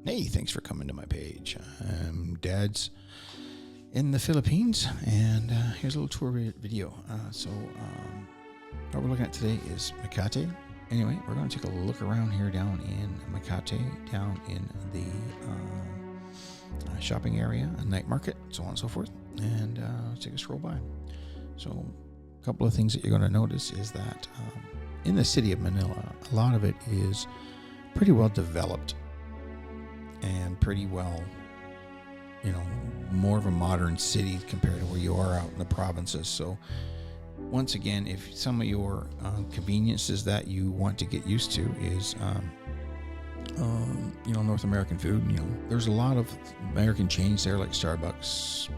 Hey, thanks for coming to my page. I'm Dad's in the Philippines, and here's a little tour video. What we're looking at today is Makati. Anyway, we're going to take a look around here down in Makati, down in the shopping area, a night market, so on and so forth, and take a stroll by. So a couple of things that you're going to notice is that in the city of Manila, a lot of it is pretty well developed and pretty well, more of a modern city compared to where you are out in the provinces. So once again, if some of your conveniences that you want to get used to is, North American food, there's a lot of American chains there like Starbucks,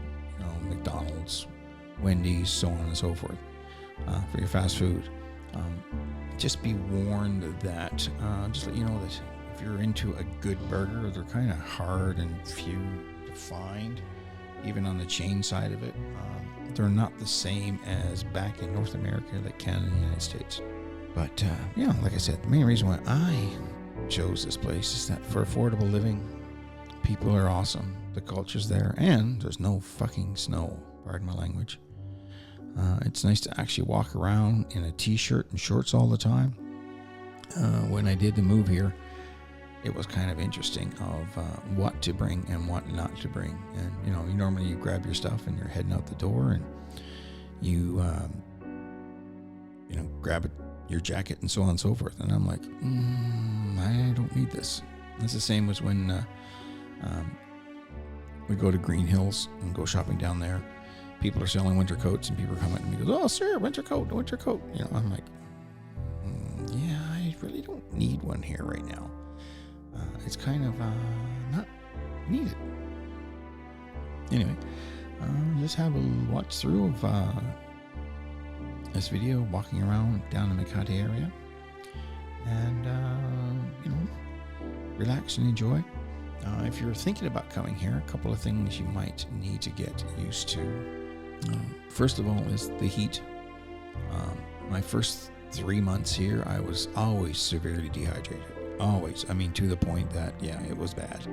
McDonald's, Wendy's, so on and so forth, for your fast food. Just be warned that, just let you know that if you're into a good burger, they're kind of hard and few to find, even on the chain side of it. They're not the same as back in North America like Canada and the United States. But, like I said, the main reason why I chose this place is that for affordable living, people are awesome, the culture's there, and there's no fucking snow, pardon my language. It's nice to actually walk around in a t-shirt and shorts all the time. When I did the move here, it was kind of interesting of what to bring and what not to bring. And, you normally you grab your stuff and you're heading out the door and you, grab your jacket and so on and so forth. And I'm like, I don't need this. It's the same as when we go to Green Hills and go shopping down there. People are selling winter coats and people are coming to me and go, "Oh, sir, winter coat. I'm like, yeah, I really don't need one here right now. It's kind of not needed." Anyway, just have a watch through of this video, walking around down the Makati area, and relax and enjoy. If you're thinking about coming here, a couple of things you might need to get used to. First of all is the heat. My first 3 months here, I was always severely dehydrated. Always. I mean, to the point that, it was bad.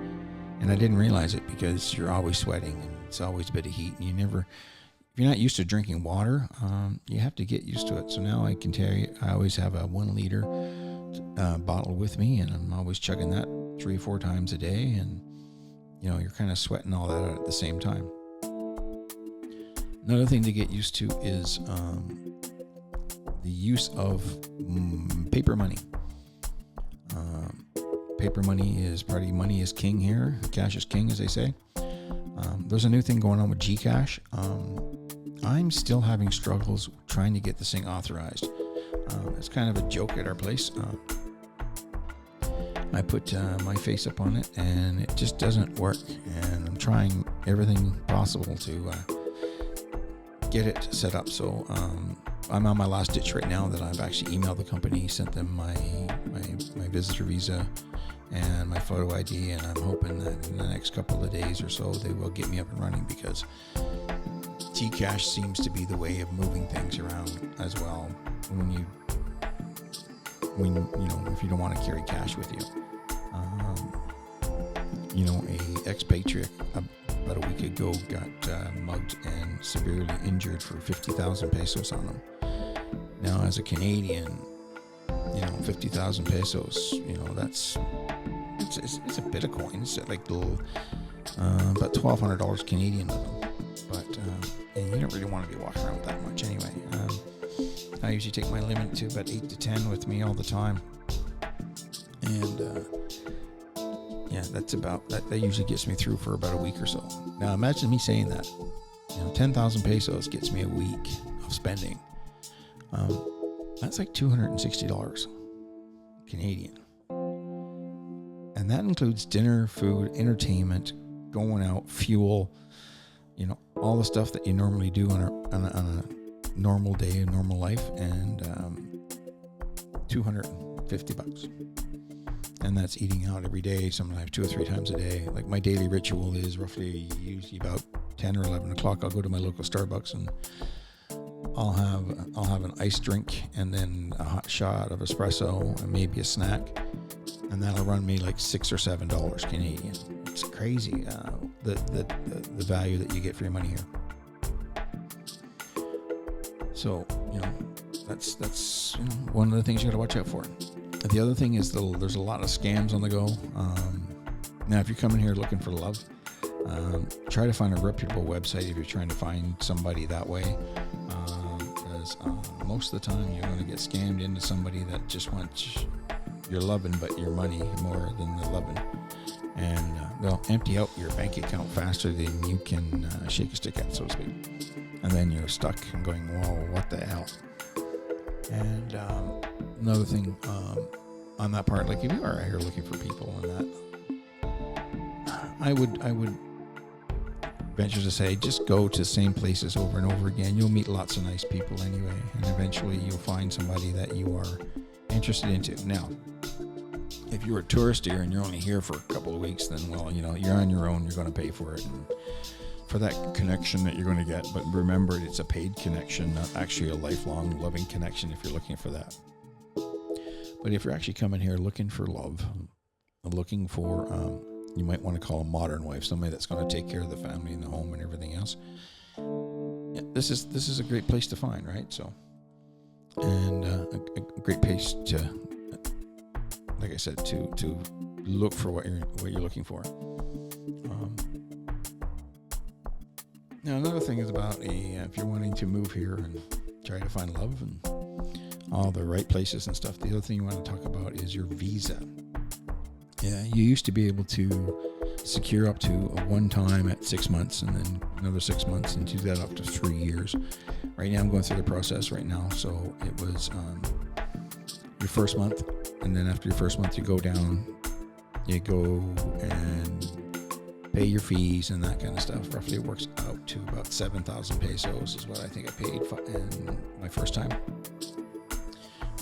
And I didn't realize it because you're always sweating and it's always a bit of heat. And if you're not used to drinking water, you have to get used to it. So now I can tell you, I always have a 1 liter bottle with me, and I'm always chugging that 3 or 4 times a day. And, you're kind of sweating all that out at the same time. Another thing to get used to is the use of paper money. Paper money is money is king here. Cash is king, as they say. There's a new thing going on with Gcash. I'm still having struggles trying to get this thing authorized. It's kind of a joke at our place. I put my face up on it and it just doesn't work. And I'm trying everything possible to get it set up. So I'm on my last ditch right now that I've actually emailed the company, sent them my visitor visa and my photo ID, and I'm hoping that in the next couple of days or so they will get me up and running, because Gcash seems to be the way of moving things around as well if you don't want to carry cash with you. A expatriate about a week ago got mugged and severely injured for 50,000 pesos on him. Now, as a Canadian, 50,000 pesos, it's a bit of coin. It's like about $1,200 Canadian with them. But and you don't really want to be walking around with that much anyway. I usually take my limit to about 8 to 10 with me all the time, and that's about that. That usually gets me through for about a week or so. Now, imagine me saying that. 10,000 pesos gets me a week of spending. That's like $260 Canadian. And that includes dinner, food, entertainment, going out, fuel, all the stuff that you normally do on a normal day, a normal life, and $250. And that's eating out every day, sometimes 2 or 3 times a day. Like my daily ritual is roughly usually about 10 or 11 o'clock. I'll go to my local Starbucks and I'll have an iced drink and then a hot shot of espresso and maybe a snack. and that'll run me like $6 or $7 Canadian. It's crazy, the value that you get for your money here. So, that's one of the things you got to watch out for. The other thing is there's a lot of scams on the go. Now, if you're coming here looking for love, try to find a reputable website if you're trying to find somebody that way. Because most of the time you're going to get scammed into somebody that just wants your loving but your money more than the loving. And they'll empty out your bank account faster than you can shake a stick at, so to speak. And then you're stuck and going, whoa, what the hell? And another thing on that part, like if you are out here looking for people and that, I would venture to say just go to the same places over and over again. You'll meet lots of nice people anyway, and eventually you'll find somebody that you are interested into. Now, if you're a tourist here and you're only here for a couple of weeks, then you're on your own. You're going to pay for it and for that connection that you're going to get. But remember, it's a paid connection, not actually a lifelong loving connection if you're looking for that. But if you're actually coming here looking for love, looking for, you might want to call a modern wife, somebody that's going to take care of the family and the home and everything else. Yeah, this is a great place to find, right? So, and a great place to, like I said, to look for what you're looking for. Now, another thing is about if you're wanting to move here and try to find love and all the right places and stuff, the other thing you want to talk about is your visa. Yeah, you used to be able to secure up to one time at 6 months and then another 6 months and do that up to 3 years. Right now, I'm going through the process right now. So it was your first month, and then after your first month, you go down, you go and pay your fees and that kind of stuff. Roughly, it works out to about 7,000 pesos is what I think I paid in my first time.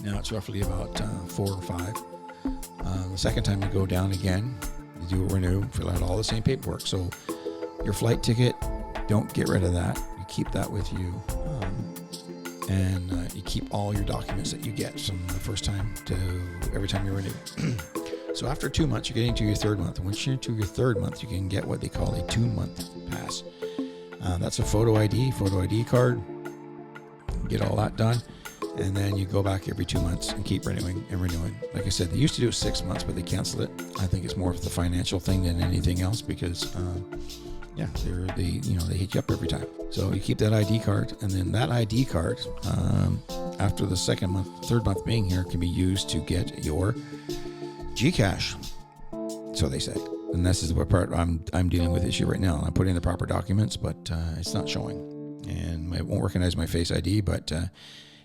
Now it's roughly about 4 or 5. The second time you go down again, you do a renew, fill out all the same paperwork. So your flight ticket, don't get rid of that. You keep that with you. And you keep all your documents that you get from the first time to every time you renew. So after 2 months, you're getting to your third month. And once you're into your third month, you can get what they call a 2-month pass. That's a photo ID card. Get all that done. And then you go back every 2 months and keep renewing and renewing. Like I said, they used to do it 6 months, but they canceled it. I think it's more of the financial thing than anything else because, they hit you up every time. So you keep that ID card, and then that ID card, after the third month being here, can be used to get your Gcash. So they say. And this is what part I'm dealing with issue right now. I'm putting in the proper documents, but it's not showing. And it won't recognize my Face ID, but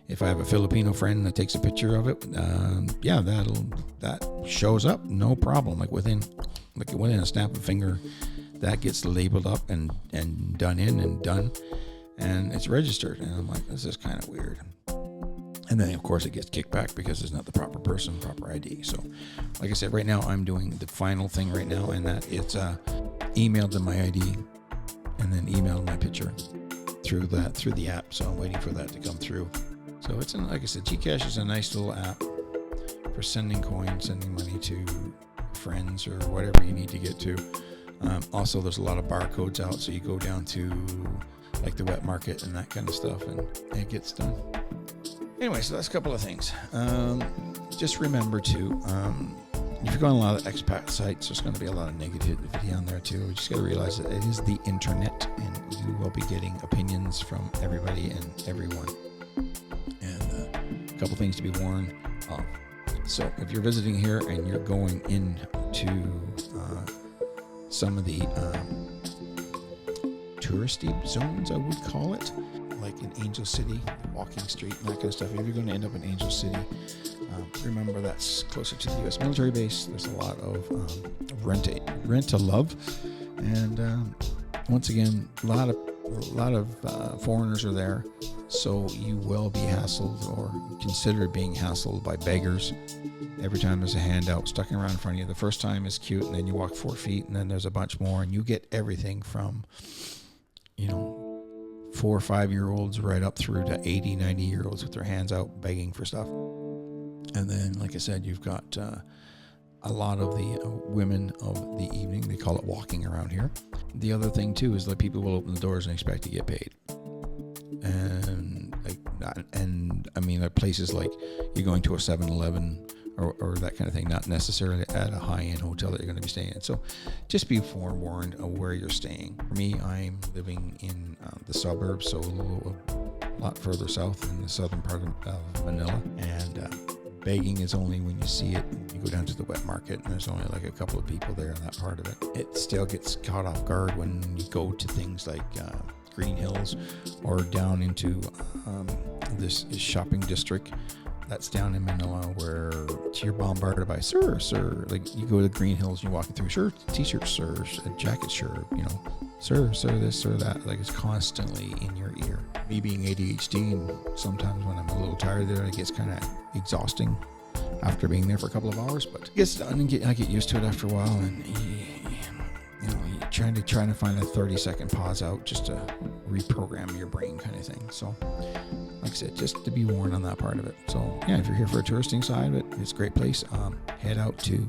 if I have a Filipino friend that takes a picture of it, that shows up, no problem. Like within a snap of a finger, that gets labeled up and done and it's registered. And I'm like, this is kind of weird. And then of course it gets kicked back because it's not the proper person, proper ID. So, like I said, right now I'm doing the final thing right now, and that it's emailed to my ID and then emailed my picture through the app. So I'm waiting for that to come through. So like I said, Gcash is a nice little app for sending coins, sending money to friends or whatever you need to get to. Also, there's a lot of barcodes out, so you go down to like the wet market and that kind of stuff, and it gets done. Anyway, so that's a couple of things. Just remember to, if you're going on a lot of expat sites, there's going to be a lot of negativity on there too. You just got to realize that it is the internet, and you will be getting opinions from everybody and everyone. And a couple things to be warned of. So if you're visiting here and you're going into some of the touristy zones, I would call it, like in Angel City, Walking Street, and that kind of stuff. If you're going to end up in Angel City, remember that's closer to the U.S. military base. There's a lot of rent to love, and once again, a lot of foreigners are there, so you will be hassled or considered being hassled by beggars. Every time there's a handout stuck around in front of you. The first time is cute, and then you walk 4 feet, and then there's a bunch more, and you get everything from 4 or 5 year olds right up through to 80, 90 year olds with their hands out begging for stuff. And then, like I said, you've got a lot of the women of the evening. They call it walking around here. The other thing too is that people will open the doors and expect to get paid. And I mean, places like you're going to a 7-Eleven or that kind of thing, not necessarily at a high-end hotel that you're going to be staying in. So just be forewarned of where you're staying. For me, I'm living in the suburbs, so a lot further south in the southern part of Manila. And begging is only when you see it. You go down to the wet market and there's only like a couple of people there in that part of it. It still gets caught off guard when you go to things like Green Hills or down into this shopping district that's down in Manila, where you're bombarded by sir. Like you go to Green Hills and you're walking through, sir, t-shirt, sir, jacket, sir, sir, this, sir, that. Like it's constantly in your ear. Me being ADHD, and sometimes when I'm a little tired there, it gets kind of exhausting after being there for a couple of hours. But it gets done, and I get used to it after a while, and you're trying to find a 30-second pause out just to reprogram your brain, kind of thing. So, like I said, just to be warned on that part of it. So, yeah, if you're here for a touristing side of it, it's a great place. Head out to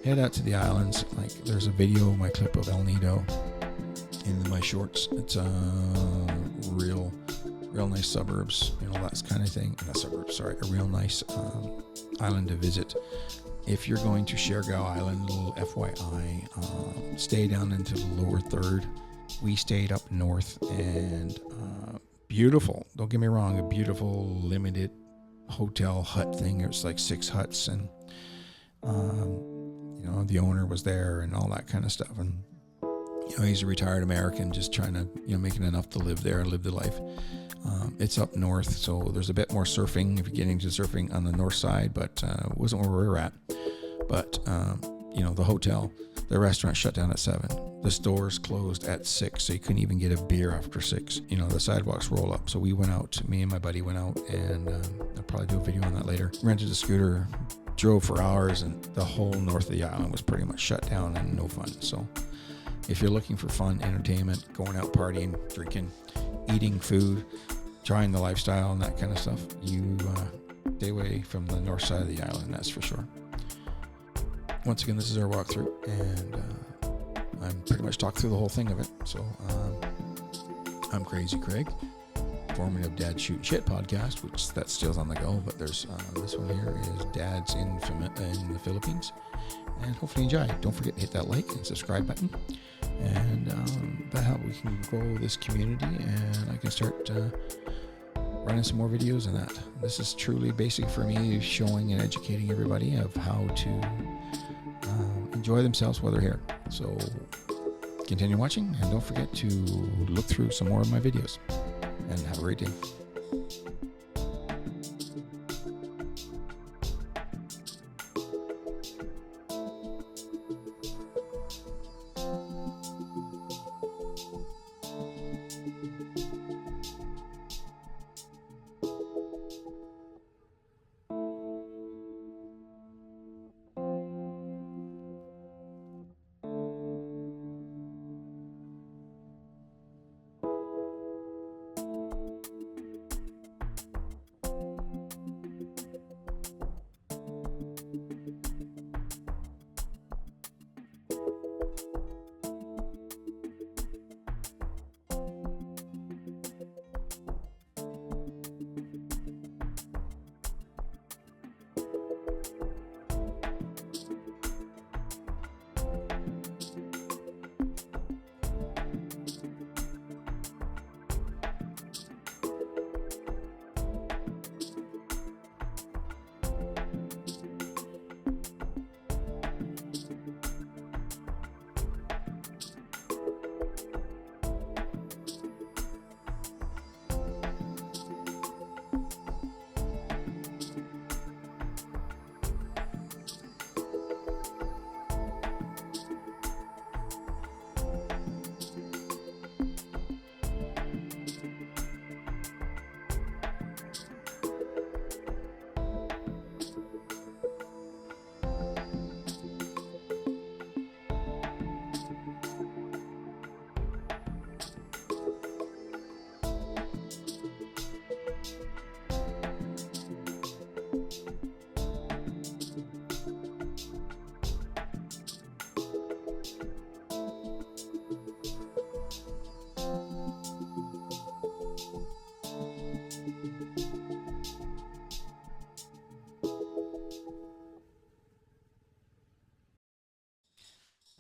the islands. Like there's a video, my clip of El Nido in my shorts. It's real nice suburbs, that kind of thing. Not suburbs, sorry, a real nice island to visit. If you're going to Siargao Island, a little FYI, stay down into the lower third. We stayed up north, and beautiful. Don't get me wrong, a beautiful limited hotel hut thing. It was like 6 huts, and the owner was there and all that kind of stuff. And he's a retired American, just trying to making enough to live there and live the life. It's up north, so there's a bit more surfing if you're getting to surfing on the north side, but it wasn't where we were at. But the hotel, the restaurant shut down at 7. The stores closed at 6, so you couldn't even get a beer after 6. The sidewalks roll up. So we went out, me and my buddy went out, and I'll probably do a video on that later. Rented a scooter, drove for hours, and the whole north of the island was pretty much shut down and no fun. So if you're looking for fun, entertainment, going out partying, drinking, eating food, trying the lifestyle and that kind of stuff, you stay away from the north side of the island, that's for sure. Once again, this is our walkthrough, and I'm pretty much talked through the whole thing of it. So I'm Crazy Craig, informative Dad Shoot Shit podcast, which that still's on the go, but there's this one here is Dads in the Philippines, and hopefully you enjoy. Don't forget to hit that like and subscribe button, and that helps we can grow this community, and I can start running some more videos on that. This is truly basic for me, showing and educating everybody of how to enjoy themselves while they're here. So continue watching, and don't forget to look through some more of my videos, and have a great day.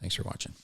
Thanks for watching.